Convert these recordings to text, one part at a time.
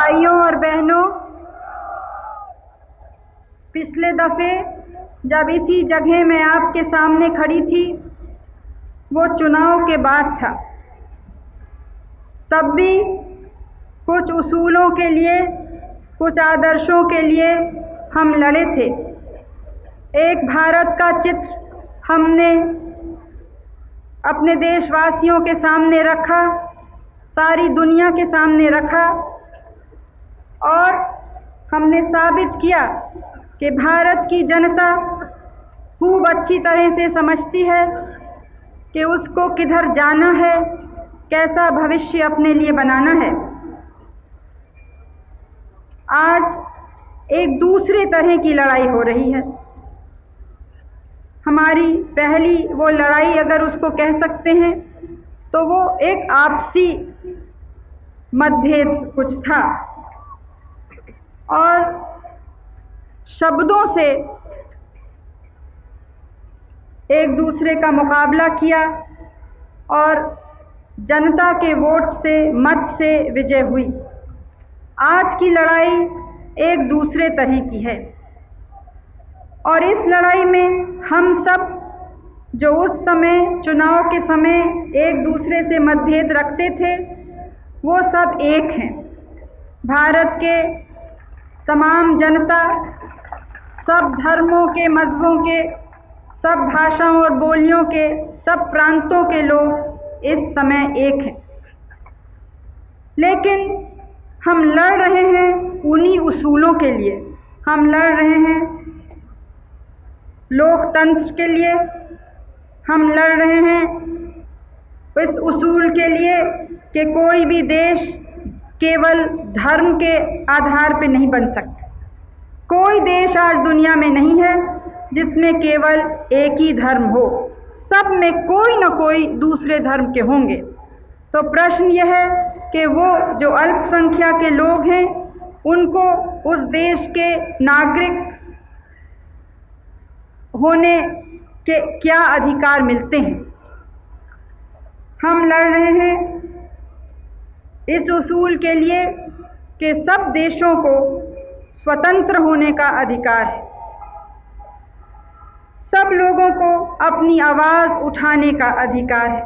भाइयों और बहनों, पिछले दफ़े जब इसी जगह में आपके सामने खड़ी थी, वो चुनाव के बाद था। तब भी कुछ उसूलों के लिए, कुछ आदर्शों के लिए हम लड़े थे। एक भारत का चित्र हमने अपने देशवासियों के सामने रखा, सारी दुनिया के सामने रखा और हमने साबित किया कि भारत की जनता खूब अच्छी तरह से समझती है कि उसको किधर जाना है, कैसा भविष्य अपने लिए बनाना है। आज एक दूसरे तरह की लड़ाई हो रही है। हमारी पहली वो लड़ाई, अगर उसको कह सकते हैं, तो वो एक आपसी मतभेद कुछ था और शब्दों से एक दूसरे का मुकाबला किया और जनता के वोट से, मत से विजय हुई। आज की लड़ाई एक दूसरे तरह की है और इस लड़ाई में हम सब जो उस समय चुनाव के समय एक दूसरे से मतभेद रखते थे, वो सब एक हैं। भारत के तमाम जनता, सब धर्मों के, मज़हबों के, सब भाषाओं और बोलियों के, सब प्रांतों के लोग इस समय एक हैं। लेकिन हम लड़ रहे हैं उन्हीं उसूलों के लिए। हम लड़ रहे हैं लोकतंत्र के लिए। हम लड़ रहे हैं इस उसूल के लिए कि कोई भी देश केवल धर्म के आधार पर नहीं बन सकता। कोई देश आज दुनिया में नहीं है जिसमें केवल एक ही धर्म हो। सब में कोई न कोई दूसरे धर्म के होंगे। तो प्रश्न यह है कि वो जो अल्पसंख्यक के लोग हैं, उनको उस देश के नागरिक होने के क्या अधिकार मिलते हैं। हम लड़ रहे हैं इस उसूल के लिए कि सब देशों को स्वतंत्र होने का अधिकार है। सब लोगों को अपनी आवाज़ उठाने का अधिकार है,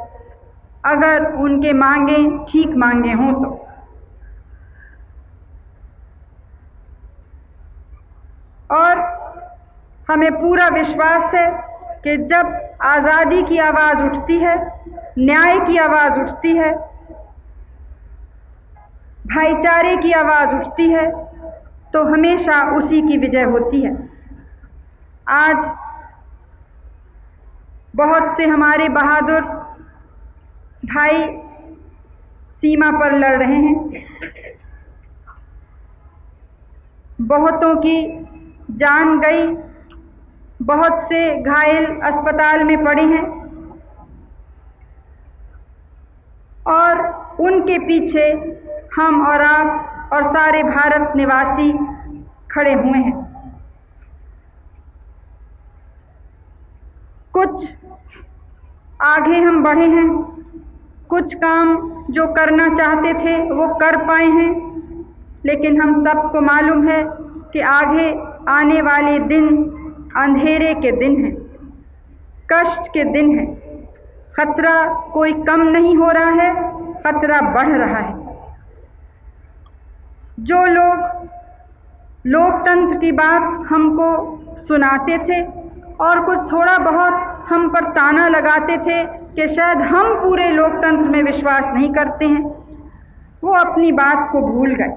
अगर उनके मांगे ठीक मांगे हों तो। और हमें पूरा विश्वास है कि जब आज़ादी की आवाज़ उठती है, न्याय की आवाज़ उठती है, भाईचारे की आवाज़ उठती है, तो हमेशा उसी की विजय होती है। आज बहुत से हमारे बहादुर भाई सीमा पर लड़ रहे हैं। बहुतों की जान गई, बहुत से घायल अस्पताल में पड़े हैं और उनके पीछे हम और आप और सारे भारत निवासी खड़े हुए हैं। कुछ आगे हम बढ़े हैं, कुछ काम जो करना चाहते थे वो कर पाए हैं, लेकिन हम सबको मालूम है कि आगे आने वाले दिन अंधेरे के दिन हैं, कष्ट के दिन हैं। खतरा कोई कम नहीं हो रहा है, खतरा बढ़ रहा है। जो लोग लोकतंत्र की बात हमको सुनाते थे और कुछ थोड़ा बहुत हम पर ताना लगाते थे कि शायद हम पूरे लोकतंत्र में विश्वास नहीं करते हैं, वो अपनी बात को भूल गए।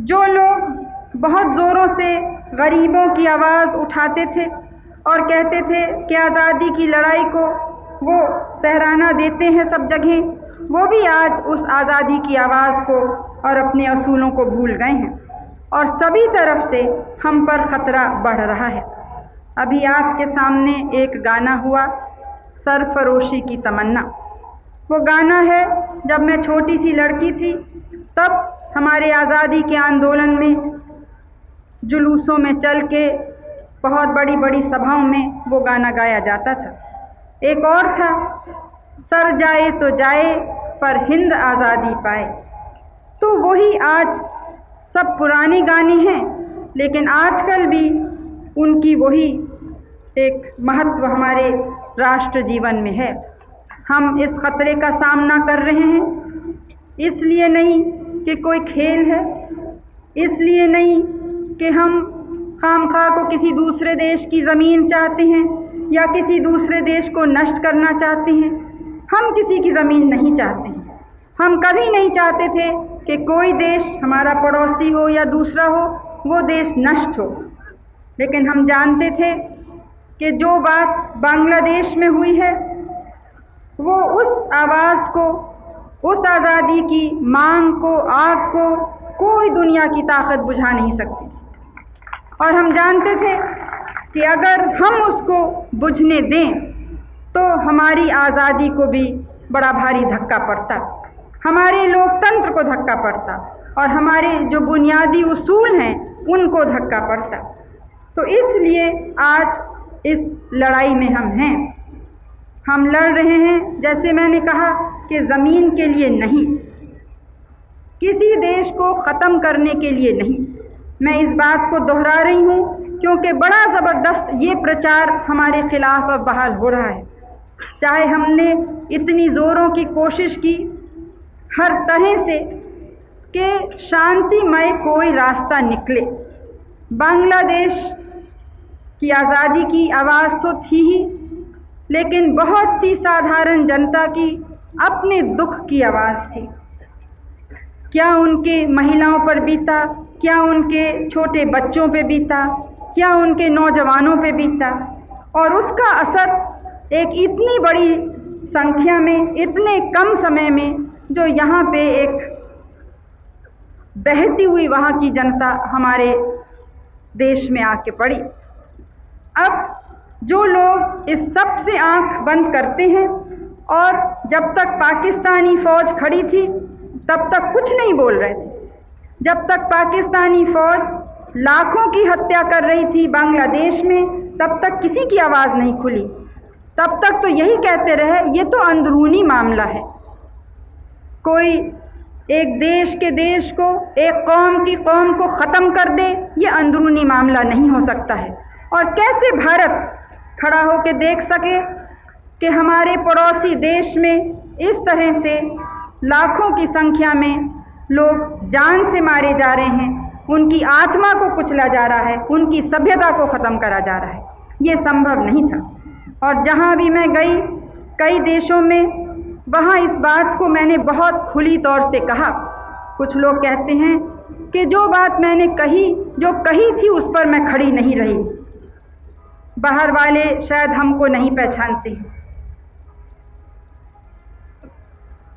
जो लोग बहुत ज़ोरों से गरीबों की आवाज़ उठाते थे और कहते थे कि आज़ादी की लड़ाई को वो सराहना देते हैं सब जगह, वो भी आज उस आज़ादी की आवाज़ को और अपने असूलों को भूल गए हैं और सभी तरफ से हम पर खतरा बढ़ रहा है। अभी आपके सामने एक गाना हुआ, सरफरोशी की तमन्ना। वो गाना है, जब मैं छोटी सी लड़की थी तब हमारे आज़ादी के आंदोलन में जुलूसों में चल के, बहुत बड़ी बड़ी सभाओं में वो गाना गाया जाता था। एक और था, सर जाए तो जाए पर हिंद आज़ादी पाए। तो वही आज सब पुराने गाने हैं, लेकिन आजकल भी उनकी वही एक महत्व हमारे राष्ट्र जीवन में है। हम इस खतरे का सामना कर रहे हैं, इसलिए नहीं कि कोई खेल है, इसलिए नहीं कि हम खामखा को किसी दूसरे देश की ज़मीन चाहते हैं या किसी दूसरे देश को नष्ट करना चाहते हैं। हम किसी की ज़मीन नहीं चाहते हैं। हम कभी नहीं चाहते थे कि कोई देश हमारा पड़ोसी हो या दूसरा हो, वो देश नष्ट हो। लेकिन हम जानते थे कि जो बात बांग्लादेश में हुई है, वो उस आवाज़ को, उस आज़ादी की मांग को, आग को कोई दुनिया की ताकत बुझा नहीं सकती। और हम जानते थे कि अगर हम उसको बुझने दें तो हमारी आज़ादी को भी बड़ा भारी धक्का पड़ता, हमारे लोकतंत्र को धक्का पड़ता और हमारे जो बुनियादी उसूल हैं उनको धक्का पड़ता। तो इसलिए आज इस लड़ाई में हम हैं। हम लड़ रहे हैं, जैसे मैंने कहा, कि ज़मीन के लिए नहीं, किसी देश को ख़त्म करने के लिए नहीं। मैं इस बात को दोहरा रही हूँ क्योंकि बड़ा ज़बरदस्त ये प्रचार हमारे ख़िलाफ़ अब बहाल हो रहा है। चाहे हमने इतनी ज़ोरों की कोशिश की हर तरह से कि शांतिमय कोई रास्ता निकले। बांग्लादेश की आज़ादी की आवाज़ तो थी ही, लेकिन बहुत सी साधारण जनता की अपने दुख की आवाज़ थी। क्या उनके महिलाओं पर बीता, क्या उनके छोटे बच्चों पे बीता, क्या उनके नौजवानों पे बीता, और उसका असर एक इतनी बड़ी संख्या में, इतने कम समय में, जो यहाँ पे एक बहती हुई वहाँ की जनता हमारे देश में आके पड़ी। अब जो लोग इस सब से आँख बंद करते हैं और जब तक पाकिस्तानी फ़ौज खड़ी थी तब तक कुछ नहीं बोल रहे थे, जब तक पाकिस्तानी फ़ौज लाखों की हत्या कर रही थी बांग्लादेश में, तब तक किसी की आवाज़ नहीं खुली। तब तक तो यही कहते रहे ये तो अंदरूनी मामला है। कोई एक देश के देश को, एक कौम की कौम को ख़त्म कर दे, ये अंदरूनी मामला नहीं हो सकता है। और कैसे भारत खड़ा होकर देख सके कि हमारे पड़ोसी देश में इस तरह से लाखों की संख्या में लोग जान से मारे जा रहे हैं, उनकी आत्मा को कुचला जा रहा है, उनकी सभ्यता को ख़त्म करा जा रहा है। ये संभव नहीं था। और जहाँ भी मैं गई कई देशों में, वहाँ इस बात को मैंने बहुत खुली तौर से कहा। कुछ लोग कहते हैं कि जो बात मैंने कही, जो कही थी, उस पर मैं खड़ी नहीं रही। बाहर वाले शायद हमको नहीं पहचानते हैं।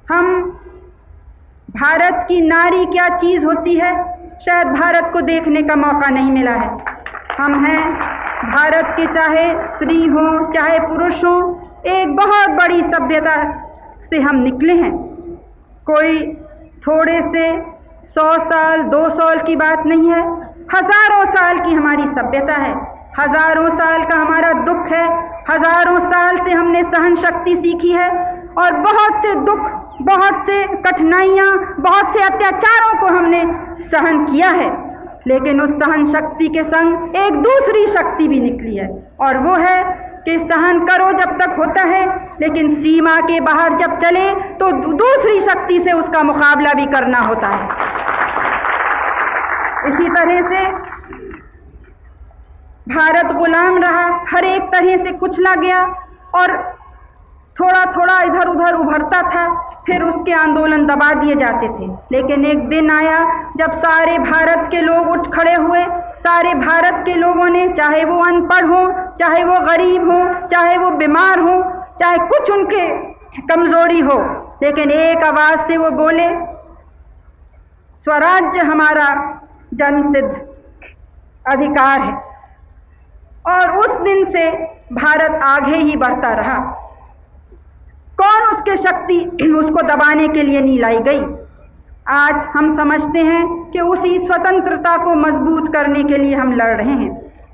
हम भारत की नारी क्या चीज़ होती है, शायद भारत को देखने का मौका नहीं मिला है। हम हैं भारत के, चाहे स्त्री हों चाहे पुरुष हों, एक बहुत बड़ी सभ्यता से हम निकले हैं। कोई थोड़े से 100 साल 200 साल की बात नहीं है, हज़ारों साल की हमारी सभ्यता है, हज़ारों साल का हमारा दुख है, हज़ारों साल से हमने सहन शक्ति सीखी है और बहुत से दुख, बहुत से कठिनाइयाँ, बहुत से अत्याचारों को हमने सहन किया है। लेकिन उस सहन शक्ति के संग एक दूसरी शक्ति भी निकली है, और वो है कि सहन करो जब तक होता है, लेकिन सीमा के बाहर जब चले तो दूसरी शक्ति से उसका मुकाबला भी करना होता है। इसी तरह से भारत गुलाम रहा, हर एक तरह से कुचला गया और थोड़ा थोड़ा इधर उधर उभरता था, फिर उसके आंदोलन दबा दिए जाते थे। लेकिन एक दिन आया जब सारे भारत के लोग उठ खड़े हुए। सारे भारत के लोगों ने, चाहे वो अनपढ़ हों, चाहे वो गरीब हों, चाहे वो बीमार हों, चाहे कुछ उनके कमज़ोरी हो, लेकिन एक आवाज़ से वो बोले, स्वराज्य हमारा जन्मसिद्ध अधिकार है। और उस दिन से भारत आगे ही बढ़ता रहा। कौन उसके शक्ति उसको दबाने के लिए नहीं लाई गई। आज हम समझते हैं कि उसी स्वतंत्रता को मजबूत करने के लिए हम लड़ रहे हैं।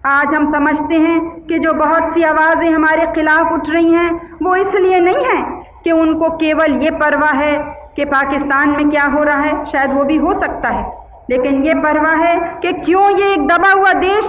आज हम समझते हैं कि जो बहुत सी आवाज़ें हमारे खिलाफ उठ रही हैं, वो इसलिए नहीं है कि उनको केवल ये परवाह है कि पाकिस्तान में क्या हो रहा है, शायद वो भी हो सकता है, लेकिन ये परवाह है कि क्यों ये एक दबा हुआ देश,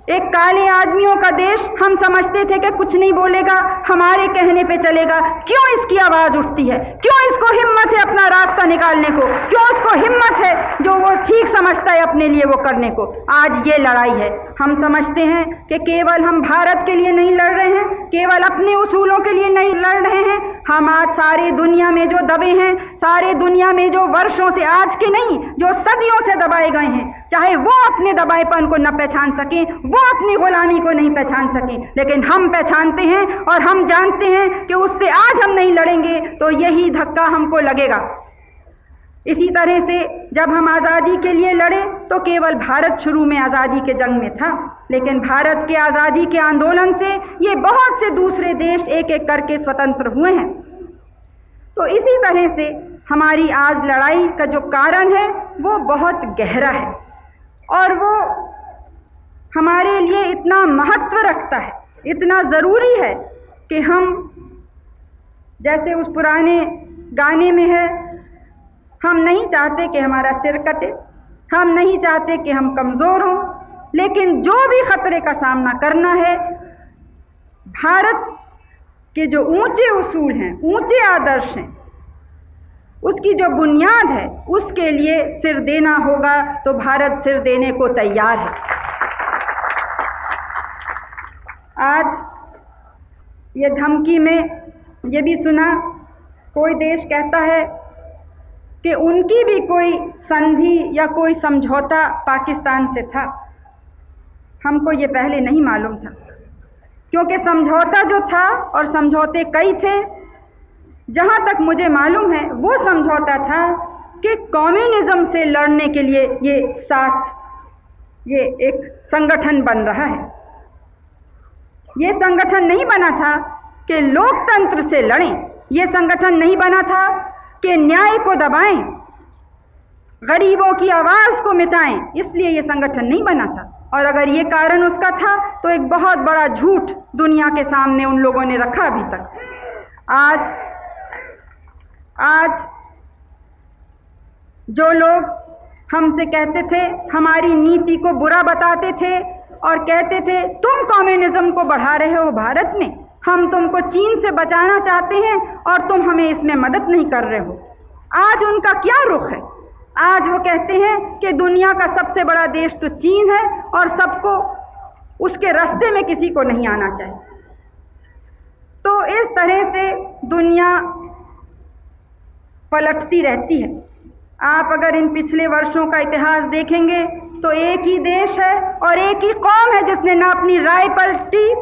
एक काले आदमियों का देश, हम समझते थे कि कुछ नहीं बोलेगा, हमारे कहने पे चलेगा, क्यों इसकी आवाज़ उठती है, क्यों इसको हिम्मत है अपना रास्ता निकालने को, क्यों उसको हिम्मत है जो वो ठीक समझता है अपने लिए वो करने को। आज ये लड़ाई है। हम समझते हैं कि केवल हम भारत के लिए नहीं लड़ रहे हैं, केवल अपने उसूलों के लिए नहीं लड़ रहे हैं, हम आज सारी दुनिया में जो दबे हैं, सारे दुनिया में जो वर्षों से, आज के नहीं, जो सदियों से दबाए गए हैं, चाहे वो अपने दबाएपन को न पहचान सकें, वो अपनी गुलामी को नहीं पहचान सकें, लेकिन हम पहचानते हैं और हम जानते हैं कि उससे आज हम नहीं लड़ेंगे तो यही धक्का हमको लगेगा। इसी तरह से जब हम आज़ादी के लिए लड़े तो केवल भारत शुरू में आज़ादी के जंग में था, लेकिन भारत के आज़ादी के आंदोलन से ये बहुत से दूसरे देश एक एक करके स्वतंत्र हुए हैं। तो इसी तरह से हमारी आज लड़ाई का जो कारण है वो बहुत गहरा है और वो हमारे लिए इतना महत्व रखता है, इतना ज़रूरी है कि हम, जैसे उस पुराने गाने में है, हम नहीं चाहते कि हमारा सिर कटे, हम नहीं चाहते कि हम कमज़ोर हों, लेकिन जो भी ख़तरे का सामना करना है, भारत के जो ऊंचे उसूल हैं, ऊंचे आदर्श हैं, उसकी जो बुनियाद है, उसके लिए सिर देना होगा। तो भारत सिर देने को तैयार है। आज ये धमकी में ये भी सुना, कोई देश कहता है कि उनकी भी कोई संधि या कोई समझौता पाकिस्तान से था। हमको ये पहले नहीं मालूम था, क्योंकि समझौता जो था, और समझौते कई थे, जहाँ तक मुझे मालूम है वो समझौता था कि कम्युनिज्म से लड़ने के लिए ये एक संगठन बन रहा है। ये संगठन नहीं बना था कि लोकतंत्र से लड़ें, ये संगठन नहीं बना था कि न्याय को दबाएं, गरीबों की आवाज़ को मिटाएं, इसलिए ये संगठन नहीं बना था। और अगर ये कारण उसका था तो एक बहुत बड़ा झूठ दुनिया के सामने उन लोगों ने रखा अभी तक। आज जो लोग हमसे कहते थे, हमारी नीति को बुरा बताते थे और कहते थे तुम कम्युनिज्म को बढ़ा रहे हो भारत में, हम तुमको चीन से बचाना चाहते हैं और तुम हमें इसमें मदद नहीं कर रहे हो, आज उनका क्या रुख है? आज वो कहते हैं कि दुनिया का सबसे बड़ा देश तो चीन है और सबको उसके रास्ते में किसी को नहीं आना चाहिए। तो इस तरह से दुनिया पलटती रहती है। आप अगर इन पिछले वर्षों का इतिहास देखेंगे तो एक ही देश है और एक ही कौम है जिसने ना अपनी राय पलटी,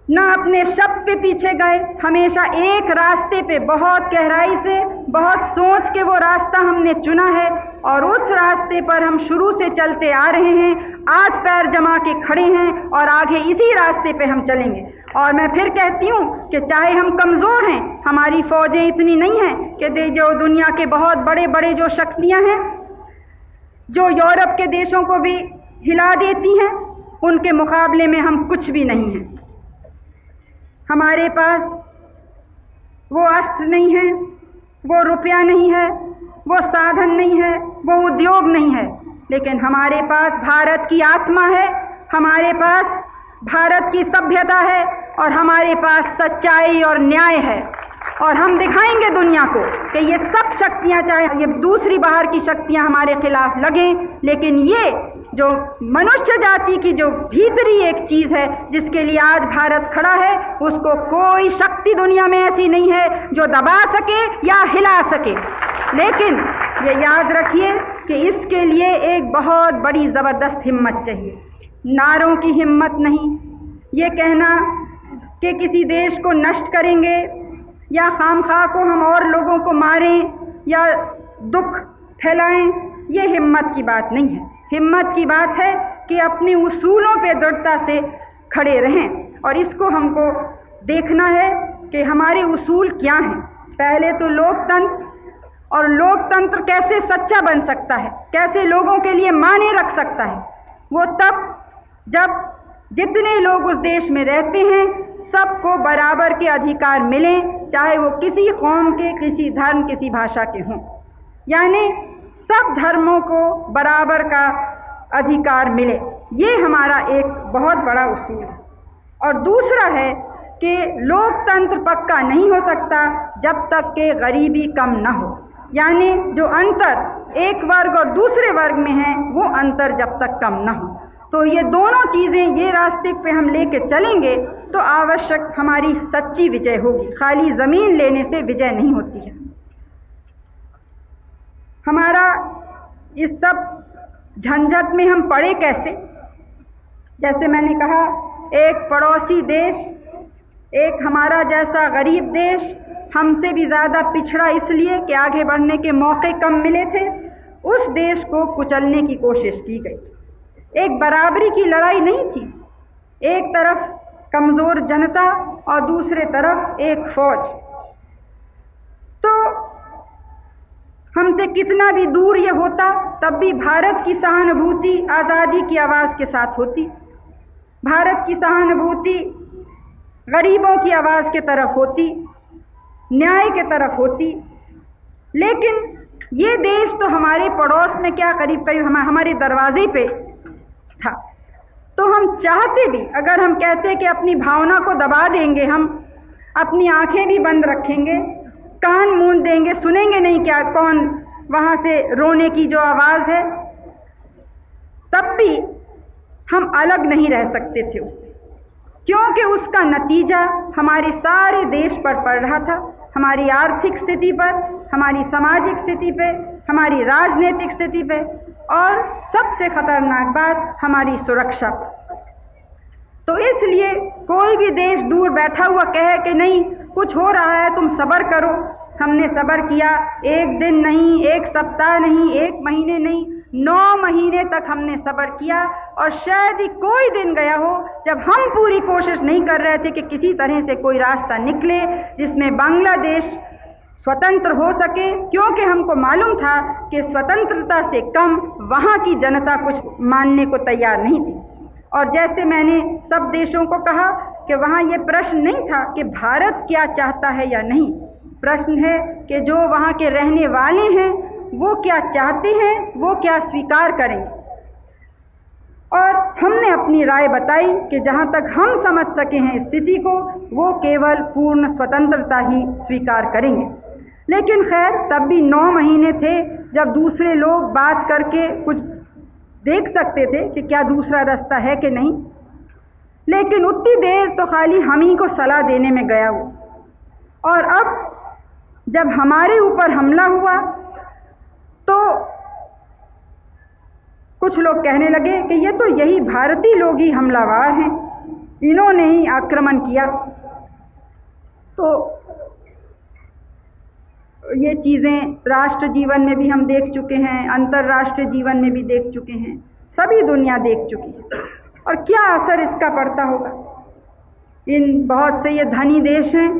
ना अपने शब्द पे पीछे गए, हमेशा एक रास्ते पे बहुत गहराई से, बहुत सोच के वो रास्ता हमने चुना है और उस रास्ते पर हम शुरू से चलते आ रहे हैं। आज पैर जमा के खड़े हैं और आगे इसी रास्ते पे हम चलेंगे। और मैं फिर कहती हूँ कि चाहे हम कमज़ोर हैं, हमारी फ़ौजें इतनी नहीं हैं कि जो दुनिया के बहुत बड़े बड़े जो शक्तियाँ हैं, जो यूरोप के देशों को भी हिला देती हैं, उनके मुकाबले में हम कुछ भी नहीं हैं। हमारे पास वो अस्त्र नहीं है, वो रुपया नहीं है, वो साधन नहीं है, वो उद्योग नहीं है, लेकिन हमारे पास भारत की आत्मा है, हमारे पास भारत की सभ्यता है और हमारे पास सच्चाई और न्याय है। और हम दिखाएंगे दुनिया को कि ये सब शक्तियाँ, चाहे ये दूसरी बाहर की शक्तियाँ हमारे खिलाफ लगें, लेकिन ये जो मनुष्य जाति की जो भीतरी एक चीज़ है जिसके लिए आज भारत खड़ा है, उसको कोई शक्ति दुनिया में ऐसी नहीं है जो दबा सके या हिला सके। लेकिन ये याद रखिए कि इसके लिए एक बहुत बड़ी ज़बरदस्त हिम्मत चाहिए, नारों की हिम्मत नहीं। ये कहना कि किसी देश को नष्ट करेंगे या खामखा को हम और लोगों को मारें या दुख फैलाएं, ये हिम्मत की बात नहीं है। हिम्मत की बात है कि अपने उसूलों पे दृढ़ता से खड़े रहें और इसको हमको देखना है कि हमारे उसूल क्या हैं। पहले तो लोकतंत्र, और लोकतंत्र कैसे सच्चा बन सकता है, कैसे लोगों के लिए मायने रख सकता है, वो तब जब जितने लोग उस देश में रहते हैं सबको बराबर के अधिकार मिलें, चाहे वो किसी कौम के, किसी धर्म, किसी भाषा के हों। यानी सब धर्मों को बराबर का अधिकार मिले। ये हमारा एक बहुत बड़ा उसूल है। और दूसरा है कि लोकतंत्र पक्का नहीं हो सकता जब तक कि गरीबी कम न हो, यानी जो अंतर एक वर्ग और दूसरे वर्ग में है वो अंतर जब तक कम न हो। तो ये दोनों चीज़ें, ये रास्ते पे हम लेके चलेंगे तो आवश्यक हमारी सच्ची विजय होगी। खाली ज़मीन लेने से विजय नहीं होती है। हमारा इस सब झंझट में हम पड़े कैसे? जैसे मैंने कहा, एक पड़ोसी देश, एक हमारा जैसा गरीब देश, हमसे भी ज़्यादा पिछड़ा इसलिए कि आगे बढ़ने के मौके कम मिले थे, उस देश को कुचलने की कोशिश की गई। एक बराबरी की लड़ाई नहीं थी। एक तरफ कमज़ोर जनता और दूसरे तरफ एक फौज। तो हमसे कितना भी दूर ये होता, तब भी भारत की सहानुभूति आज़ादी की आवाज़ के साथ होती। भारत की सहानुभूति गरीबों की आवाज़ के तरफ होती, न्याय के तरफ होती। लेकिन ये देश तो हमारे पड़ोस में, क्या करीब करीब हमारे दरवाजे पे था। तो हम चाहते भी, अगर हम कहते कि अपनी भावना को दबा देंगे, हम अपनी आंखें भी बंद रखेंगे, कान मूंद देंगे, सुनेंगे नहीं क्या कौन वहाँ से रोने की जो आवाज़ है, तब भी हम अलग नहीं रह सकते थे उससे, क्योंकि उसका नतीजा हमारे सारे देश पर पड़ रहा था। हमारी आर्थिक स्थिति पर, हमारी सामाजिक स्थिति पे, हमारी राजनीतिक स्थिति पे, और सबसे खतरनाक बात हमारी सुरक्षा पर। तो इसलिए कोई भी देश दूर बैठा हुआ कहे कि नहीं कुछ हो रहा है, तुम सब्र करो। हमने सब्र किया, एक दिन नहीं, एक सप्ताह नहीं, एक महीने नहीं, 9 महीने तक हमने सब्र किया। और शायद ही कोई दिन गया हो जब हम पूरी कोशिश नहीं कर रहे थे कि किसी तरह से कोई रास्ता निकले जिसमें बांग्लादेश स्वतंत्र हो सके, क्योंकि हमको मालूम था कि स्वतंत्रता से कम वहाँ की जनता कुछ मानने को तैयार नहीं थी। और जैसे मैंने सब देशों को कहा कि वहाँ ये प्रश्न नहीं था कि भारत क्या चाहता है या नहीं, प्रश्न है कि जो वहाँ के रहने वाले हैं वो क्या चाहते हैं, वो क्या स्वीकार करेंगे। और हमने अपनी राय बताई कि जहाँ तक हम समझ सके हैं स्थिति को, वो केवल पूर्ण स्वतंत्रता ही स्वीकार करेंगे। लेकिन खैर, तब भी 9 महीने थे जब दूसरे लोग बात करके कुछ देख सकते थे कि क्या दूसरा रास्ता है कि नहीं। लेकिन उतनी देर तो खाली हम ही को सलाह देने में गया वो। और अब जब हमारे ऊपर हमला हुआ तो कुछ लोग कहने लगे कि ये तो यही भारतीय लोग ही हमलावर हैं, इन्होंने ही आक्रमण किया। तो ये चीज़ें राष्ट्र जीवन में भी हम देख चुके हैं, अंतर्राष्ट्रीय जीवन में भी देख चुके हैं, सभी दुनिया देख चुकी है। और क्या असर इसका पड़ता होगा? इन बहुत से ये धनी देश हैं,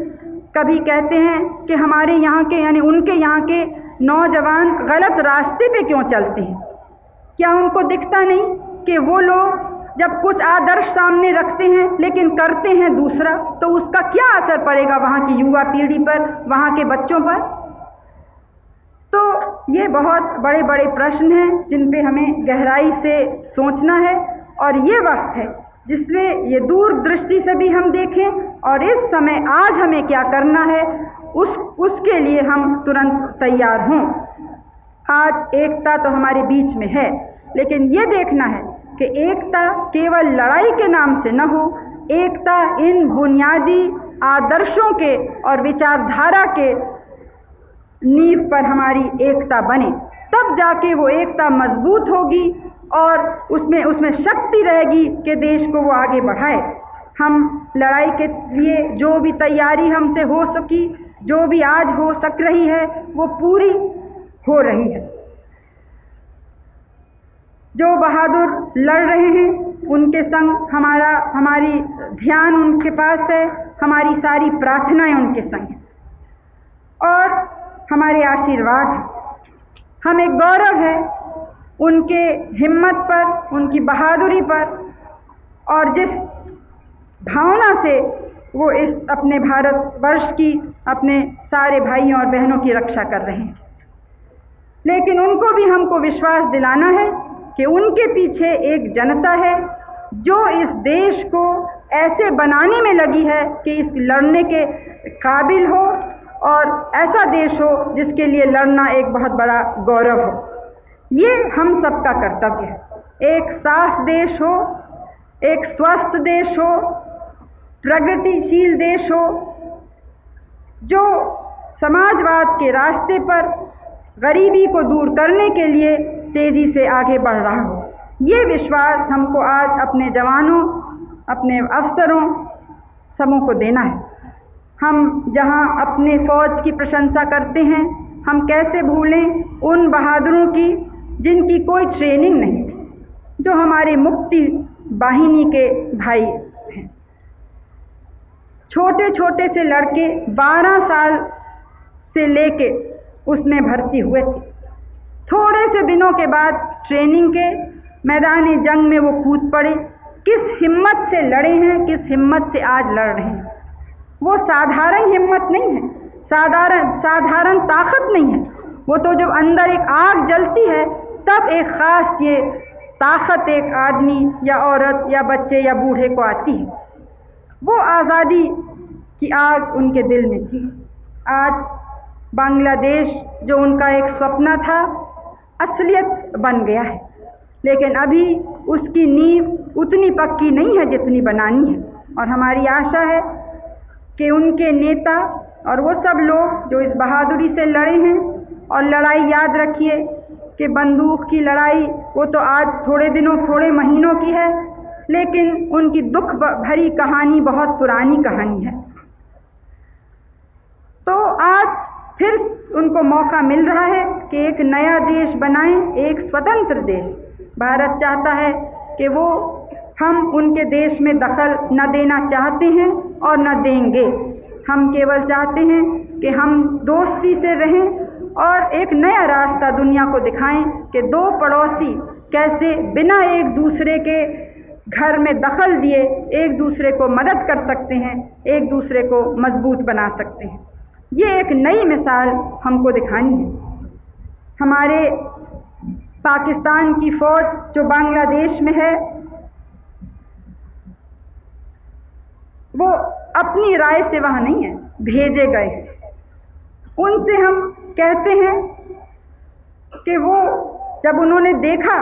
कभी कहते हैं कि हमारे यहाँ के यानी उनके यहाँ के नौजवान गलत रास्ते पे क्यों चलते हैं। क्या उनको दिखता नहीं कि वो लोग जब कुछ आदर्श सामने रखते हैं लेकिन करते हैं दूसरा, तो उसका क्या असर पड़ेगा वहाँ की युवा पीढ़ी पर, वहाँ के बच्चों पर? तो ये बहुत बड़े बड़े प्रश्न हैं जिन पे हमें गहराई से सोचना है। और ये वक्त है जिसमें ये दूरदृष्टि से भी हम देखें और इस समय आज हमें क्या करना है उसके लिए हम तुरंत तैयार हों। आज एकता तो हमारे बीच में है, लेकिन ये देखना है कि एकता केवल लड़ाई के नाम से न हो, एकता इन बुनियादी आदर्शों के और विचारधारा के नींव पर हमारी एकता बने, तब जाके वो एकता मजबूत होगी और उसमें शक्ति रहेगी कि देश को वो आगे बढ़ाए। हम लड़ाई के लिए जो भी तैयारी हमसे हो सकी, जो भी आज हो सक रही है, वो पूरी हो रही है। जो बहादुर लड़ रहे हैं उनके संग हमारी ध्यान उनके पास है, हमारी सारी प्रार्थनाएं उनके संग हैं और हमारे आशीर्वाद हैं। हमें गौरव है उनके हिम्मत पर, उनकी बहादुरी पर और जिस भावना से वो इस अपने भारतवर्ष की, अपने सारे भाइयों और बहनों की रक्षा कर रहे हैं। लेकिन उनको भी हमको विश्वास दिलाना है कि उनके पीछे एक जनता है जो इस देश को ऐसे बनाने में लगी है कि इस लड़ने के काबिल हो और ऐसा देश हो जिसके लिए लड़ना एक बहुत बड़ा गौरव हो। ये हम सबका कर्तव्य है। एक साफ देश हो, एक स्वस्थ देश हो, प्रगतिशील देश हो, जो समाजवाद के रास्ते पर गरीबी को दूर करने के लिए तेजी से आगे बढ़ रहा हो। ये विश्वास हमको आज अपने जवानों, अपने अफसरों समूह को देना है। हम जहां अपने फौज की प्रशंसा करते हैं, हम कैसे भूलें उन बहादुरों की जिनकी कोई ट्रेनिंग नहीं थी, जो हमारे मुक्ति वाहिनी के भाई हैं। छोटे छोटे से लड़के 12 साल से लेके उसमें भर्ती हुए थे। थोड़े से दिनों के बाद ट्रेनिंग के मैदानी जंग में वो कूद पड़े। किस हिम्मत से लड़े हैं, किस हिम्मत से आज लड़ रहे हैं। वो साधारण हिम्मत नहीं है, साधारण ताकत नहीं है। वो तो जब अंदर एक आग जलती है तब एक ख़ास ये ताकत एक आदमी या औरत या बच्चे या बूढ़े को आती है। वो आज़ादी की आग उनके दिल में थी। आज बांग्लादेश जो उनका एक सपना था असलियत बन गया है, लेकिन अभी उसकी नींव उतनी पक्की नहीं है जितनी बनानी है। और हमारी आशा है कि उनके नेता और वो सब लोग जो इस बहादुरी से लड़े हैं, और लड़ाई याद रखिए कि बंदूक की लड़ाई वो तो आज थोड़े दिनों थोड़े महीनों की है, लेकिन उनकी दुख भरी कहानी बहुत पुरानी कहानी है। तो आज फिर उनको मौका मिल रहा है कि एक नया देश बनाएं, एक स्वतंत्र देश। भारत चाहता है कि वो हम उनके देश में दखल न देना चाहते हैं और न देंगे। हम केवल चाहते हैं कि हम दोस्ती से रहें और एक नया रास्ता दुनिया को दिखाएं कि दो पड़ोसी कैसे बिना एक दूसरे के घर में दखल दिए एक दूसरे को मदद कर सकते हैं, एक दूसरे को मजबूत बना सकते हैं। ये एक नई मिसाल हमको दिखानी है। हमारे पाकिस्तान की फ़ौज जो बांग्लादेश में है, वो अपनी राय से वहाँ नहीं है, भेजे गए हैं। उनसे हम कहते हैं कि वो जब उन्होंने देखा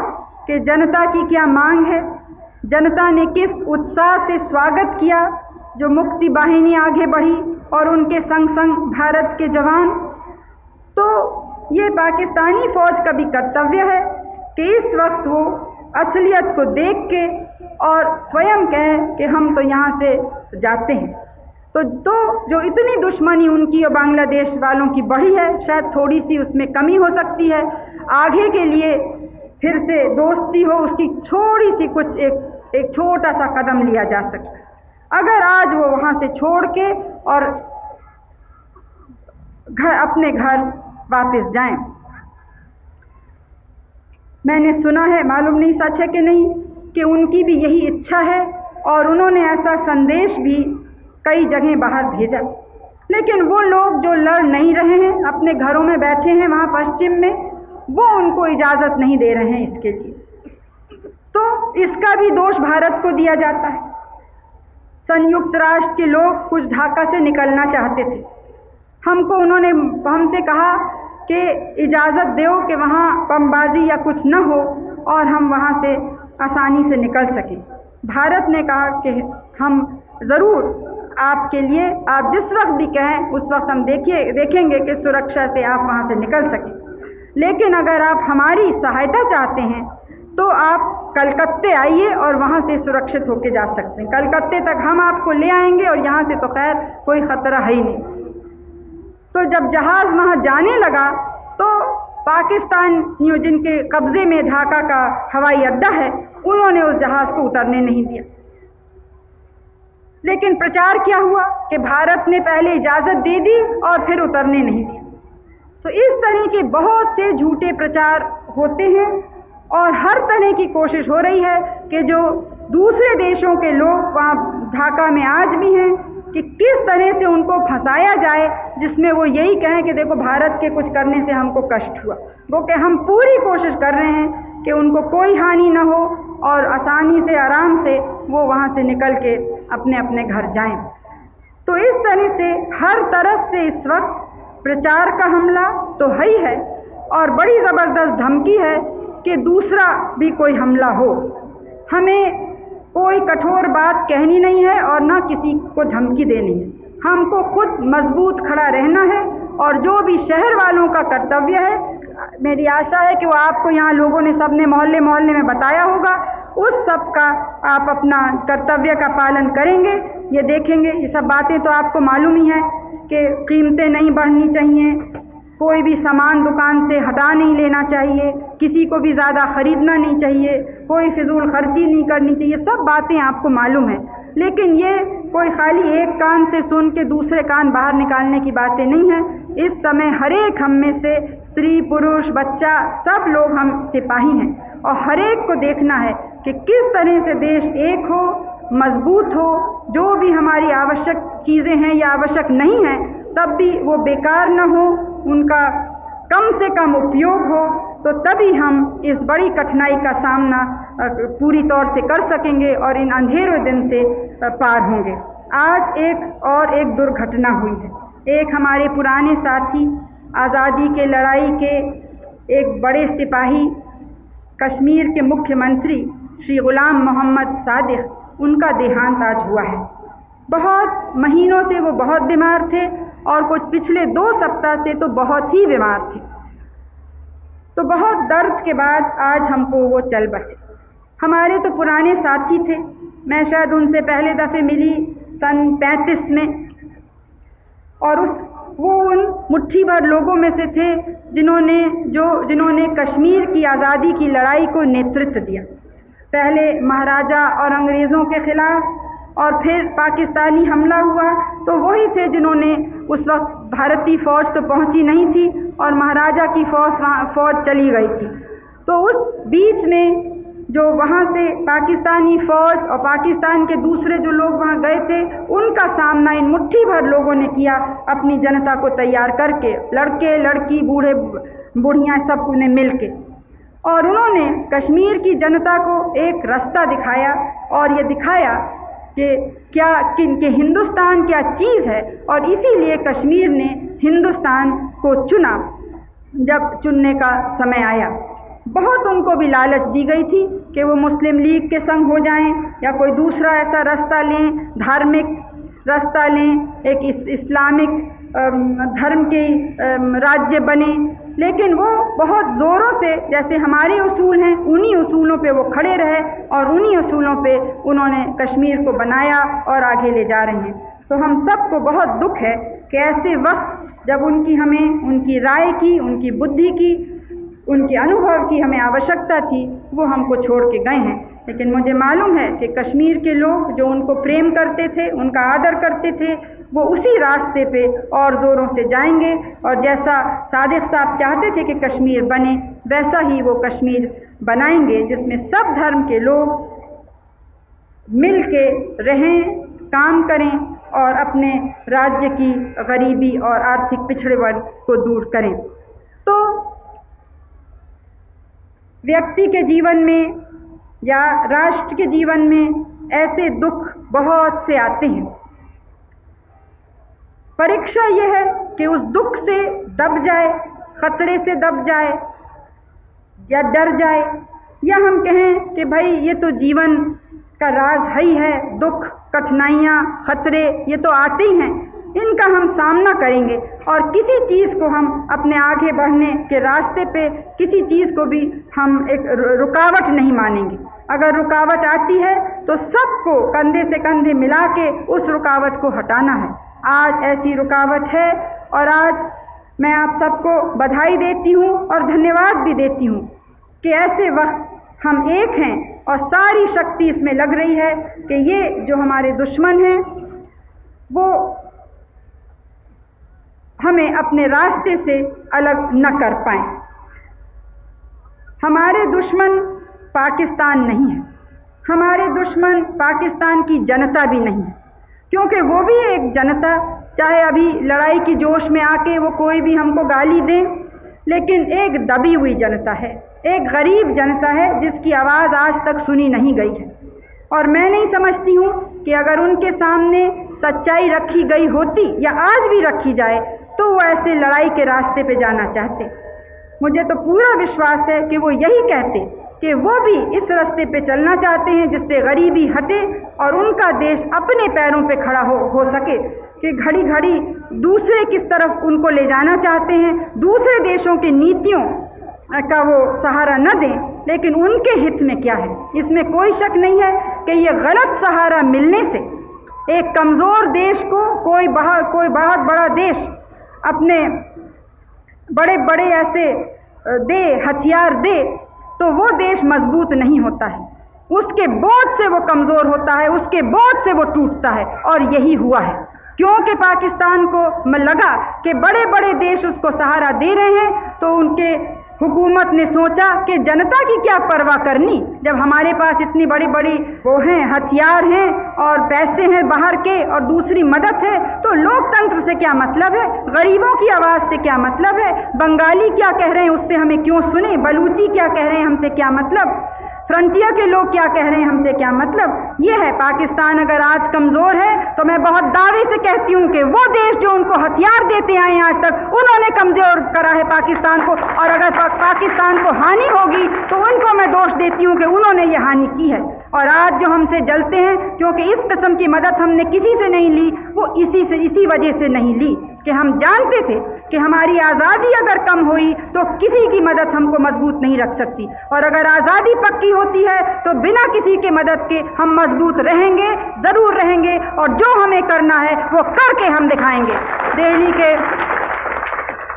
कि जनता की क्या मांग है, जनता ने किस उत्साह से स्वागत किया, जो मुक्ति वाहिनी आगे बढ़ी और उनके संग संग भारत के जवान, तो ये पाकिस्तानी फ़ौज का भी कर्तव्य है कि इस वक्त वो असलियत को देख के और स्वयं कहें कि हम तो यहाँ से जाते हैं। तो जो इतनी दुश्मनी उनकी और बांग्लादेश वालों की बढ़ी है, शायद थोड़ी सी उसमें कमी हो सकती है। आगे के लिए फिर से दोस्ती हो, उसकी थोड़ी सी कुछ एक छोटा सा कदम लिया जा सकता है। अगर आज वो वहाँ से छोड़ के और अपने घर वापस जाएं। मैंने सुना है, मालूम नहीं सच है कि नहीं, कि उनकी भी यही इच्छा है और उन्होंने ऐसा संदेश भी कई जगह बाहर भेजा। लेकिन वो लोग जो लड़ नहीं रहे हैं, अपने घरों में बैठे हैं वहाँ पश्चिम में, वो उनको इजाज़त नहीं दे रहे हैं इसके लिए। तो इसका भी दोष भारत को दिया जाता है। संयुक्त राष्ट्र के लोग कुछ ढाका से निकलना चाहते थे। उन्होंने हमसे कहा कि इजाज़त दो कि वहाँ बमबाजी या कुछ न हो और हम वहाँ से आसानी से निकल सकें। भारत ने कहा कि हम ज़रूर आपके लिए, आप जिस वक्त भी कहें उस वक्त हम देखेंगे कि सुरक्षा से आप वहाँ से निकल सकें। लेकिन अगर आप हमारी सहायता चाहते हैं तो आप कलकत्ते आइए और वहाँ से सुरक्षित होकर जा सकते हैं। कलकत्ते तक हम आपको ले आएंगे और यहाँ से तो खैर कोई ख़तरा है ही नहीं। तो जब जहाज़ वहाँ जाने लगा तो पाकिस्तानियों जिनके कब्ज़े में ढाका का हवाई अड्डा है, उन्होंने उस जहाज़ को उतरने नहीं दिया। लेकिन प्रचार क्या हुआ कि भारत ने पहले इजाज़त दे दी और फिर उतरने नहीं दिया। तो इस तरह के बहुत से झूठे प्रचार होते हैं और हर तरह की कोशिश हो रही है कि जो दूसरे देशों के लोग वहाँ ढाका में आज भी हैं, कि किस तरह से उनको फंसाया जाए जिसमें वो यही कहें कि देखो भारत के कुछ करने से हमको कष्ट हुआ। वो कि हम पूरी कोशिश कर रहे हैं कि उनको कोई हानि न हो और आसानी से आराम से वो वहाँ से निकल के अपने अपने घर जाएं। तो इस तरह से हर तरफ से इस वक्त प्रचार का हमला तो है ही है और बड़ी ज़बरदस्त धमकी है कि दूसरा भी कोई हमला हो। हमें कोई कठोर बात कहनी नहीं है और ना किसी को धमकी देनी है। हमको खुद मजबूत खड़ा रहना है और जो भी शहर वालों का कर्तव्य है, मेरी आशा है कि वो आपको यहाँ लोगों ने सबने मोहल्ले मोहल्ले में बताया होगा, उस सब का आप अपना कर्तव्य का पालन करेंगे। ये देखेंगे, ये सब बातें तो आपको मालूम ही है कि कीमतें नहीं बढ़नी चाहिए, कोई भी सामान दुकान से हटा नहीं लेना चाहिए, किसी को भी ज़्यादा ख़रीदना नहीं चाहिए, कोई फिजूल खर्ची नहीं करनी चाहिए, सब बातें आपको मालूम है। लेकिन ये कोई खाली एक कान से सुन के दूसरे कान बाहर निकालने की बातें नहीं है। इस समय हर एक हम में से स्त्री पुरुष बच्चा सब लोग हम सिपाही हैं और हर एक को देखना है कि किस तरह से देश एक हो, मजबूत हो, जो भी हमारी आवश्यक चीज़ें हैं या आवश्यक नहीं हैं तब भी वो बेकार न हो, उनका कम से कम उपयोग हो, तो तभी हम इस बड़ी कठिनाई का सामना पूरी तौर से कर सकेंगे और इन अंधेरों दिन से पार होंगे। आज एक दुर्घटना हुई है। एक हमारे पुराने साथी, आज़ादी के लड़ाई के एक बड़े सिपाही, कश्मीर के मुख्यमंत्री श्री गुलाम मोहम्मद सादिक, उनका देहांत आज हुआ है। बहुत महीनों से वो बहुत बीमार थे और कुछ पिछले 2 सप्ताह से तो बहुत ही बीमार थे। तो बहुत दर्द के बाद आज हमको वो चल बसे। हमारे तो पुराने साथी थे, मैं शायद उनसे पहले दफ़े मिली सन 35 में और वो उन मुट्ठी भर लोगों में से थे जिन्होंने कश्मीर की आज़ादी की लड़ाई को नेतृत्व दिया। पहले महाराजा और अंग्रेज़ों के ख़िलाफ़ और फिर पाकिस्तानी हमला हुआ तो वही थे जिन्होंने, उस वक्त भारतीय फ़ौज तो पहुंची नहीं थी और महाराजा की फ़ौज चली गई थी। तो उस बीच में जो वहाँ से पाकिस्तानी फ़ौज और पाकिस्तान के दूसरे जो लोग वहाँ गए थे, उनका सामना इन मुट्ठी भर लोगों ने किया अपनी जनता को तैयार करके, लड़के लड़की बूढ़े बूढ़ियाँ सबने मिल के, और उन्होंने कश्मीर की जनता को एक रास्ता दिखाया और ये दिखाया कि हिंदुस्तान क्या चीज़ है और इसीलिए कश्मीर ने हिंदुस्तान को चुना। जब चुनने का समय आया, बहुत उनको भी लालच दी गई थी कि वो मुस्लिम लीग के संग हो जाएं या कोई दूसरा ऐसा रास्ता लें, धार्मिक रास्ता लें, एक इस्लामिक धर्म के राज्य बने। लेकिन वो बहुत ज़ोरों से, जैसे हमारे उसूल हैं, उन्हीं उसूलों पे वो खड़े रहे और उन्हीं उसूलों पे उन्होंने कश्मीर को बनाया और आगे ले जा रहे हैं। तो हम सबको बहुत दुख है कि ऐसे वक्त जब उनकी राय की, उनकी बुद्धि की, उनके अनुभव की हमें आवश्यकता थी, वो हमको छोड़ के गए हैं। लेकिन मुझे मालूम है कि कश्मीर के लोग जो उनको प्रेम करते थे, उनका आदर करते थे, वो उसी रास्ते पे और ज़ोरों से जाएंगे और जैसा सादिक साहब चाहते थे कि कश्मीर बने, वैसा ही वो कश्मीर बनाएंगे जिसमें सब धर्म के लोग मिल के रहें, काम करें और अपने राज्य की गरीबी और आर्थिक पिछड़ेपन को दूर करें। तो व्यक्ति के जीवन में या राष्ट्र के जीवन में ऐसे दुख बहुत से आते हैं। परीक्षा यह है कि उस दुख से दब जाए, खतरे से दब जाए या डर जाए, या हम कहें कि भाई ये तो जीवन का राज ही है, दुख, कठिनाइयाँ, खतरे ये तो आते ही हैं, इनका हम सामना करेंगे और किसी चीज़ को हम अपने आगे बढ़ने के रास्ते पे किसी चीज़ को भी हम एक रुकावट नहीं मानेंगे। अगर रुकावट आती है तो सबको कंधे से कंधे मिला के उस रुकावट को हटाना है। आज ऐसी रुकावट है और आज मैं आप सबको बधाई देती हूँ और धन्यवाद भी देती हूँ कि ऐसे वक्त हम एक हैं और सारी शक्ति इसमें लग रही है कि ये जो हमारे दुश्मन हैं वो हमें अपने रास्ते से अलग न कर पाएं। हमारे दुश्मन पाकिस्तान नहीं है, हमारे दुश्मन पाकिस्तान की जनता भी नहीं है, क्योंकि वो भी एक जनता, चाहे अभी लड़ाई की जोश में आके वो कोई भी हमको गाली दें, लेकिन एक दबी हुई जनता है, एक गरीब जनता है जिसकी आवाज़ आज तक सुनी नहीं गई है। और मैं नहीं समझती हूँ कि अगर उनके सामने सच्चाई रखी गई होती या आज भी रखी जाए तो वो ऐसे लड़ाई के रास्ते पे जाना चाहते। मुझे तो पूरा विश्वास है कि वो यही कहते कि वो भी इस रास्ते पे चलना चाहते हैं जिससे गरीबी हटे और उनका देश अपने पैरों पे खड़ा हो सके, कि घड़ी घड़ी दूसरे किस तरफ उनको ले जाना चाहते हैं, दूसरे देशों की नीतियों का वो सहारा न दें, लेकिन उनके हित में क्या है इसमें कोई शक नहीं है कि ये गलत सहारा मिलने से एक कमज़ोर देश को कोई बहुत बड़ा देश अपने बड़े बड़े ऐसे हथियार दे तो वो देश मजबूत नहीं होता है, उसके बोझ से वो कमज़ोर होता है, उसके बोझ से वो टूटता है। और यही हुआ है, क्योंकि पाकिस्तान को लगा कि बड़े बड़े देश उसको सहारा दे रहे हैं, तो उनके हुकूमत ने सोचा कि जनता की क्या परवाह करनी, जब हमारे पास इतनी बड़ी बड़ी वो हैं, हथियार हैं और पैसे हैं बाहर के और दूसरी मदद है, तो लोकतंत्र से क्या मतलब है, गरीबों की आवाज़ से क्या मतलब है, बंगाली क्या कह रहे हैं उससे हमें क्यों सुने, बलूची क्या कह रहे हैं हमसे क्या मतलब, फ्रंटियर के लोग क्या कह रहे हैं हमसे क्या मतलब। ये है पाकिस्तान अगर आज कमज़ोर है तो मैं बहुत दावे से कहती हूँ कि वो देश जो उनको हथियार देते आए आज तक उन्होंने कमज़ोर करा है पाकिस्तान को, और अगर पाकिस्तान को हानि होगी तो उनको मैं दोष देती हूँ कि उन्होंने ये हानि की है। और आज जो हमसे जलते हैं क्योंकि इस किस्म की मदद हमने किसी से नहीं ली, वो इसी वजह से नहीं ली कि हम जानते थे कि हमारी आज़ादी अगर कम हुई तो किसी की मदद हमको मजबूत नहीं रख सकती, और अगर आज़ादी पक्की होती है तो बिना किसी के मदद के हम मजबूत रहेंगे, ज़रूर रहेंगे, और जो हमें करना है वो करके हम दिखाएंगे।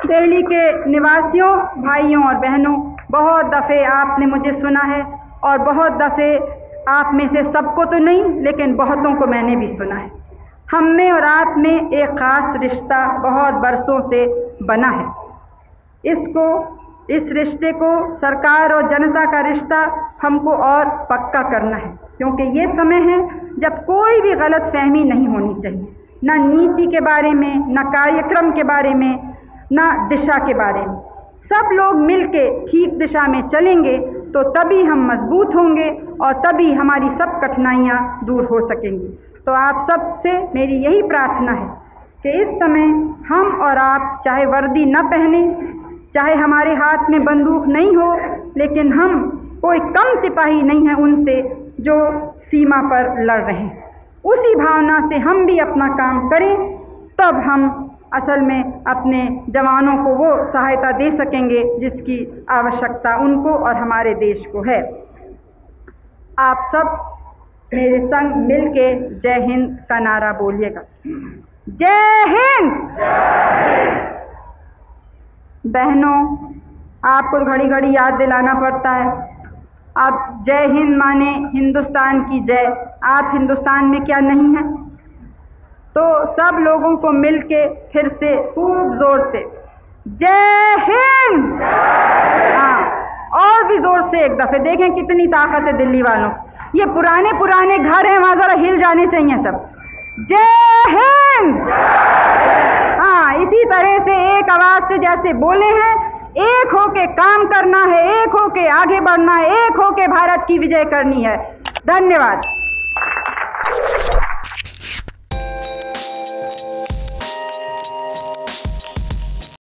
दिल्ली के निवासियों, भाइयों और बहनों, बहुत दफ़े आपने मुझे सुना है और बहुत दफ़े आप में से सबको तो नहीं लेकिन बहुतों को मैंने भी सुना है। हम में और आप में एक ख़ास रिश्ता बहुत बरसों से बना है। इस रिश्ते को सरकार और जनता का रिश्ता हमको और पक्का करना है, क्योंकि ये समय है जब कोई भी गलत फहमी नहीं होनी चाहिए, न नीति के बारे में, न कार्यक्रम के बारे में, न दिशा के बारे में। सब लोग मिलके ठीक दिशा में चलेंगे तो तभी हम मजबूत होंगे और तभी हमारी सब कठिनाइयाँ दूर हो सकेंगी। तो आप सब से मेरी यही प्रार्थना है कि इस समय हम और आप चाहे वर्दी न पहने, चाहे हमारे हाथ में बंदूक नहीं हो, लेकिन हम कोई कम सिपाही नहीं है उनसे जो सीमा पर लड़ रहे हैं। उसी भावना से हम भी अपना काम करें, तब हम असल में अपने जवानों को वो सहायता दे सकेंगे जिसकी आवश्यकता उनको और हमारे देश को है। आप सब मेरे संग मिल के जय हिंद का नारा बोलिएगा। जय हिंद। बहनों, आपको घड़ी घड़ी याद दिलाना पड़ता है, अब जय हिंद माने हिंदुस्तान की जय। आप हिंदुस्तान में क्या नहीं है? तो सब लोगों को मिल के फिर से खूब जोर से जय हिंद। हाँ, और भी जोर से एक दफ़े, देखें कितनी ताकत है दिल्ली वालों। ये पुराने घर हैं, वहाँ ज़रा हिल जाने चाहिए सब। जय हिंद। हाँ, इसी तरह से एक आवाज़ से जैसे बोले हैं, एक होके काम करना है, एक होके आगे बढ़ना है, एक होके भारत की विजय करनी है। धन्यवाद।